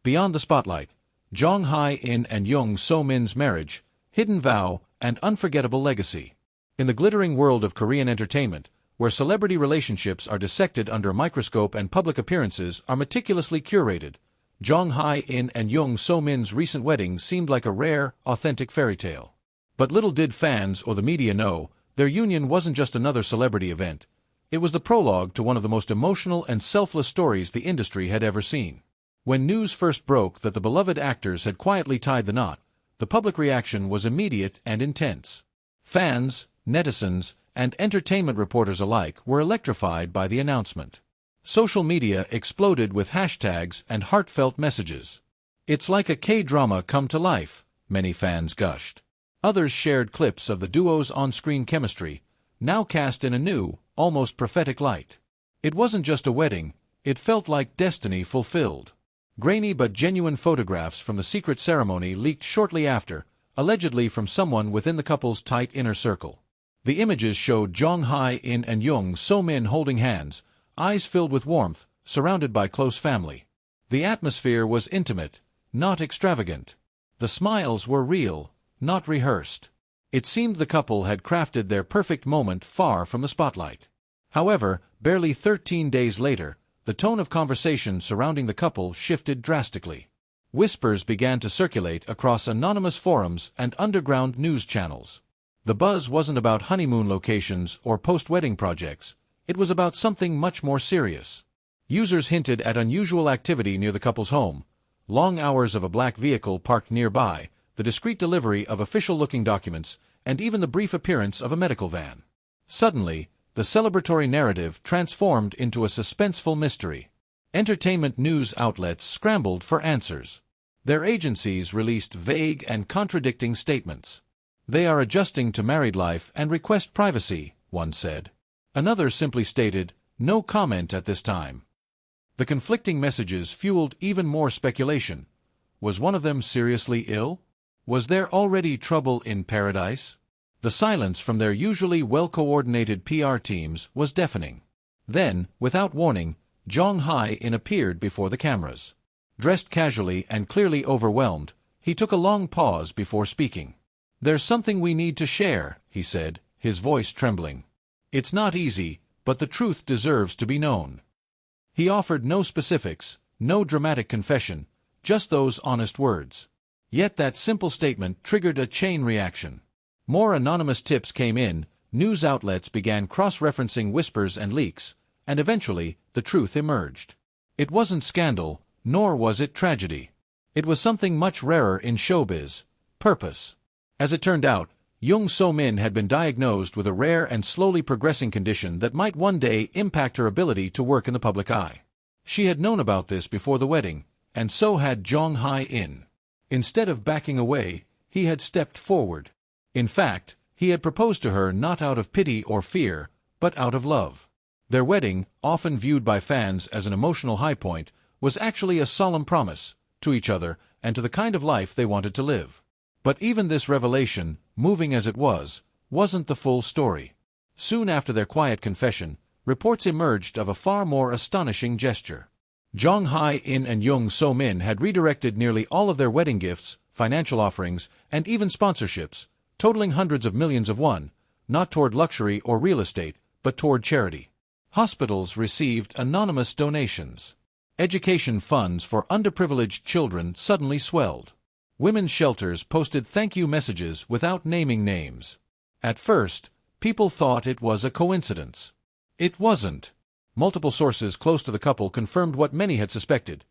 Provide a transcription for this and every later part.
Beyond the Spotlight, Jung Hae and Jung So-min's Marriage, Hidden Vow, and Unforgettable Legacy. In the glittering world of Korean entertainment, where celebrity relationships are dissected under a microscope and public appearances are meticulously curated, Jung Hae and Jung So-min's recent wedding seemed like a rare, authentic fairy tale. But little did fans or the media know, their union wasn't just another celebrity event. It was the prologue to one of the most emotional and selfless stories the industry had ever seen. When news first broke that the beloved actors had quietly tied the knot, the public reaction was immediate and intense. Fans, netizens, and entertainment reporters alike were electrified by the announcement. Social media exploded with hashtags and heartfelt messages. "It's like a K-drama come to life," many fans gushed. Others shared clips of the duo's on-screen chemistry, now cast in a new, almost prophetic light. It wasn't just a wedding, it felt like destiny fulfilled. Grainy but genuine photographs from the secret ceremony leaked shortly after, allegedly from someone within the couple's tight inner circle. The images showed Jung Hae and Jung So-min holding hands, eyes filled with warmth, surrounded by close family. The atmosphere was intimate, not extravagant. The smiles were real, not rehearsed. It seemed the couple had crafted their perfect moment far from the spotlight. However, barely 13 days later, the tone of conversation surrounding the couple shifted drastically. Whispers began to circulate across anonymous forums and underground news channels. The buzz wasn't about honeymoon locations or post-wedding projects, it was about something much more serious. Users hinted at unusual activity near the couple's home, long hours of a black vehicle parked nearby, the discreet delivery of official-looking documents, and even the brief appearance of a medical van. Suddenly, the celebratory narrative transformed into a suspenseful mystery. Entertainment news outlets scrambled for answers. Their agencies released vague and contradicting statements. "They are adjusting to married life and request privacy," one said. Another simply stated, "No comment at this time." The conflicting messages fueled even more speculation. Was one of them seriously ill? Was there already trouble in paradise? The silence from their usually well-coordinated PR teams was deafening. Then, without warning, Jung Hae appeared before the cameras. Dressed casually and clearly overwhelmed, he took a long pause before speaking. "There's something we need to share," he said, his voice trembling. "It's not easy, but the truth deserves to be known." He offered no specifics, no dramatic confession, just those honest words. Yet that simple statement triggered a chain reaction. More anonymous tips came in, news outlets began cross-referencing whispers and leaks, and eventually, the truth emerged. It wasn't scandal, nor was it tragedy. It was something much rarer in showbiz: purpose. As it turned out, Jung So-min had been diagnosed with a rare and slowly progressing condition that might one day impact her ability to work in the public eye. She had known about this before the wedding, and so had Jung Hae. Instead of backing away, he had stepped forward. In fact, he had proposed to her not out of pity or fear, but out of love. Their wedding, often viewed by fans as an emotional high point, was actually a solemn promise, to each other and to the kind of life they wanted to live. But even this revelation, moving as it was, wasn't the full story. Soon after their quiet confession, reports emerged of a far more astonishing gesture. Jung Hae and Jung So-min had redirected nearly all of their wedding gifts, financial offerings, and even sponsorships, totaling hundreds of millions of won, not toward luxury or real estate, but toward charity. Hospitals received anonymous donations. Education funds for underprivileged children suddenly swelled. Women's shelters posted thank-you messages without naming names. At first, people thought it was a coincidence. It wasn't. Multiple sources close to the couple confirmed what many had suspected.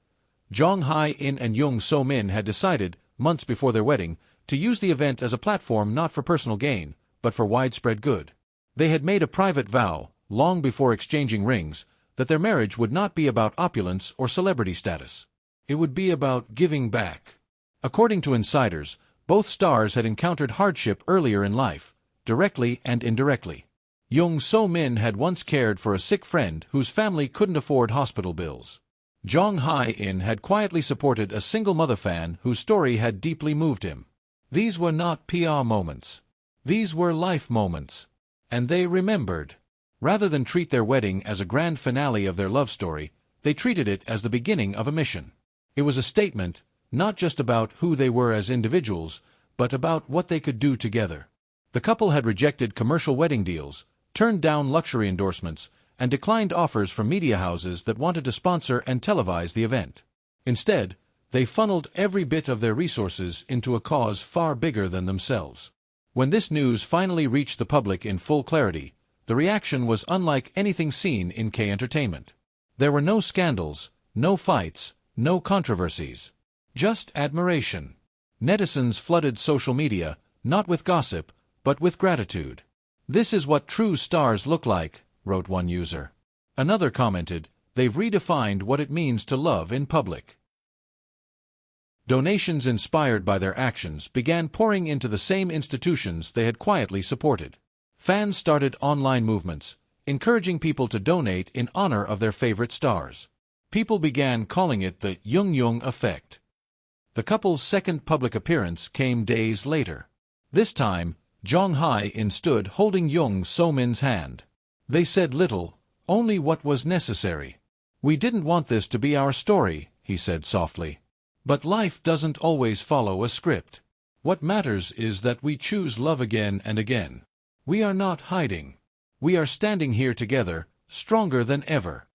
Jung Hae and Jung So-min had decided, months before their wedding, to use the event as a platform not for personal gain, but for widespread good. They had made a private vow, long before exchanging rings, that their marriage would not be about opulence or celebrity status. It would be about giving back. According to insiders, both stars had encountered hardship earlier in life, directly and indirectly. Jung So-min had once cared for a sick friend whose family couldn't afford hospital bills. Jung Hae had quietly supported a single mother fan whose story had deeply moved him. These were not PR moments. These were life moments. And they remembered. Rather than treat their wedding as a grand finale of their love story, they treated it as the beginning of a mission. It was a statement, not just about who they were as individuals, but about what they could do together. The couple had rejected commercial wedding deals, turned down luxury endorsements, and declined offers from media houses that wanted to sponsor and televise the event. Instead, they funneled every bit of their resources into a cause far bigger than themselves. When this news finally reached the public in full clarity, the reaction was unlike anything seen in K entertainment. There were no scandals, no fights, no controversies. Just admiration. Netizens flooded social media, not with gossip, but with gratitude. "This is what true stars look like," wrote one user. Another commented, "They've redefined what it means to love in public." Donations inspired by their actions began pouring into the same institutions they had quietly supported. Fans started online movements, encouraging people to donate in honor of their favorite stars. People began calling it the Jung effect. The couple's second public appearance came days later. This time, Jung Hae stood holding Jung So-min's hand. They said little, only what was necessary. "We didn't want this to be our story," he said softly. "But life doesn't always follow a script. What matters is that we choose love again and again. We are not hiding. We are standing here together, stronger than ever."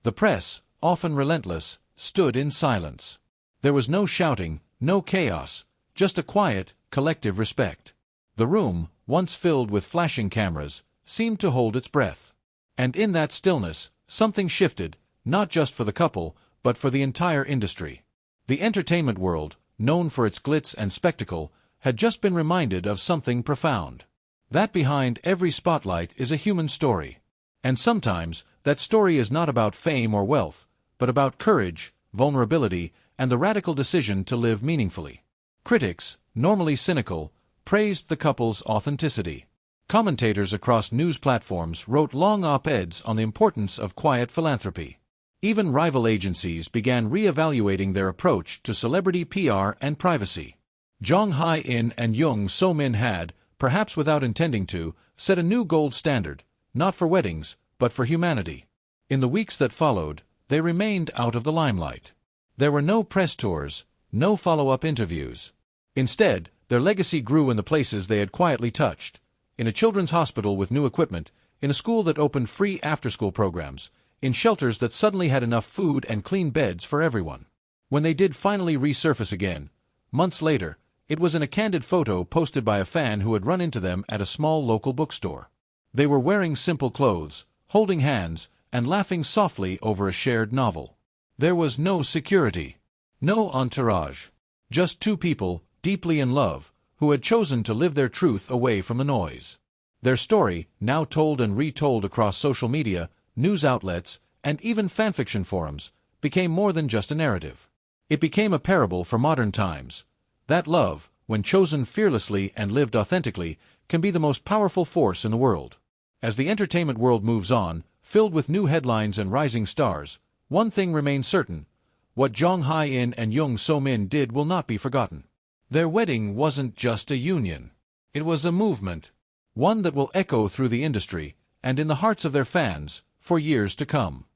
The press, often relentless, stood in silence. There was no shouting, no chaos, just a quiet, collective respect. The room, once filled with flashing cameras, seemed to hold its breath. And in that stillness, something shifted, not just for the couple, but for the entire industry. The entertainment world, known for its glitz and spectacle, had just been reminded of something profound. That behind every spotlight is a human story. And sometimes, that story is not about fame or wealth, but about courage, vulnerability, and the radical decision to live meaningfully. Critics, normally cynical, praised the couple's authenticity. Commentators across news platforms wrote long op-eds on the importance of quiet philanthropy. Even rival agencies began re-evaluating their approach to celebrity PR and privacy. Jung Hae and Jung So-min had, perhaps without intending to, set a new gold standard, not for weddings, but for humanity. In the weeks that followed, they remained out of the limelight. There were no press tours, no follow-up interviews. Instead, their legacy grew in the places they had quietly touched: in a children's hospital with new equipment, in a school that opened free after-school programs, in shelters that suddenly had enough food and clean beds for everyone. When they did finally resurface again, months later, it was in a candid photo posted by a fan who had run into them at a small local bookstore. They were wearing simple clothes, holding hands, and laughing softly over a shared novel. There was no security, no entourage, just two people, deeply in love, who had chosen to live their truth away from the noise. Their story, now told and retold across social media, news outlets, and even fanfiction forums, became more than just a narrative. It became a parable for modern times. That love, when chosen fearlessly and lived authentically, can be the most powerful force in the world. As the entertainment world moves on, filled with new headlines and rising stars, one thing remains certain: what Jung Hae and Jung So-min did will not be forgotten. Their wedding wasn't just a union. It was a movement, one that will echo through the industry, and in the hearts of their fans, for years to come.